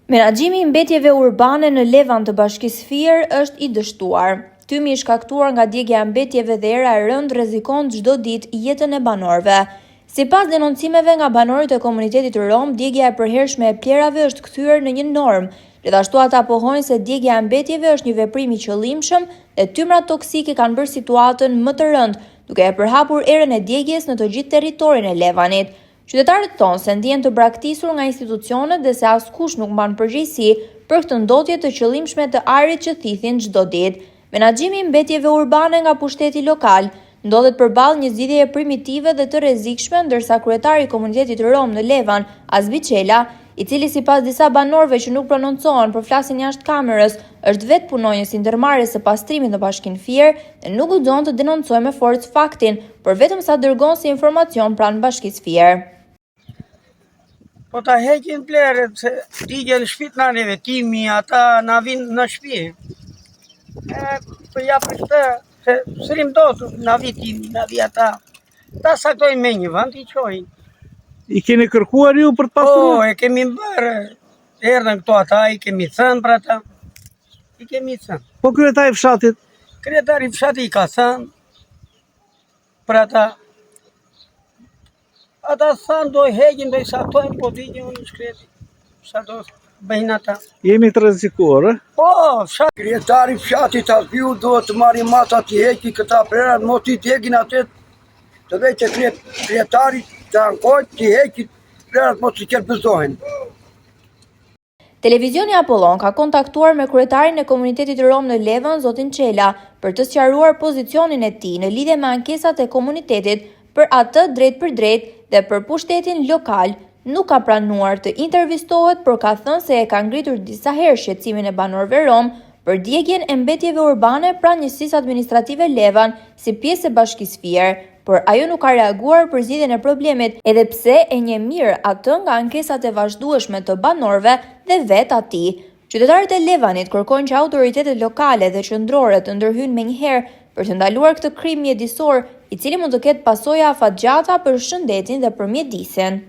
Menaxhimi i mbetjeve urbane në Levan të Bashkisë Fier është i dështuar. Tymi i shkaktuar nga djegja e mbetjeve dhe era e rënd rrezikon çdo ditë jetën e banorëve. Sipas denoncimeve nga banorët e komunitetit rom, djegja e përhershme e plerave është kthyer në një normë. Gjithashtu ata pohojnë se djegja e mbetjeve është një veprim i qëllimshëm dhe tymrat toksike kanë bërë situatën më të rëndë, duke e përhapur erën e djegjes në të gjithë territorin e Levanit. Qytetarët thonë se ndjen të braktisur nga institucionet dhe se askush nuk mban përgjegjësi për këtë ndotje të qëllimshme të ajrit që thithin çdo ditë. Menaxhimi i mbetjeve urbane nga pushteti lokal ndodhet përballë një zgjidhjeje primitive dhe të rrezikshme, ndërsa kryetari i komunitetit rom në Levan, Azbi Çela, i cili sipas disa banorëve që nuk prononcohen për flasin jashtë kamerës, është vetë punonjës i ndërmarrjes së pastrimit në Bashkinë Fier dhe nuk guxon të denoncojë me forcë faktin, por vetëm sa dërgon si informacion pranë Bashkisë Fier. Po ta heqin plerët, se digjen në shtëpit në neve, timi, ata na vinë në shtëpi. Po ja për këtë, se sërim do të na vi timi, na vi ata. Ta saktojnë me një vend, i qojnë. I keni kërkuar ju për të pastruar? Po, e kemi bërë, erdhen këto ata, i kemi thënë për ata. I kemi thënë. Po kryetari i fshatit? Kryetari i fshatit i ka thënë për ata. Ata thënë do heqin, do i saktojnë, po digjen në shkreti. Sa do bëjnë ata. Jemi të rrezikuar, e? Po, fshat. Kryetari i fshatit asbiu duhet të marri mata të heqi këta prerat, mos i djegin atë të vetë kryetari të ankojt të heqi prerat mos i qerbezohen. Televizioni Apollon ka kontaktuar me kryetarin e komunitetit rom në Levan, zotin Çela, për të sqaruar pozicionin e tij në lidhje me ankesat e komunitetit për atë drejt për drejt dhe për pushtetin lokal. Nuk ka pranuar të intervistohet, por ka thënë se e ka ngritur disa herë shqetësimin e banorëve rom për djegjen e mbetjeve urbane pranë njësisë administrative Levan si pjesë e Bashkisë Fier, por ajo nuk ka reaguar për zgjidhjen e problemit, edhe pse e njeh mirë atë nga ankesat e vazhdueshme të banorëve dhe vetë atij. Qytetarët e Levanit kërkojnë që autoritetet lokale dhe qendrore të ndërhyjnë menjëherë për të ndaluar këtë krim mjedisor, i cili mund të ketë pasoja afatgjata për shëndetin dhe për mjedisin.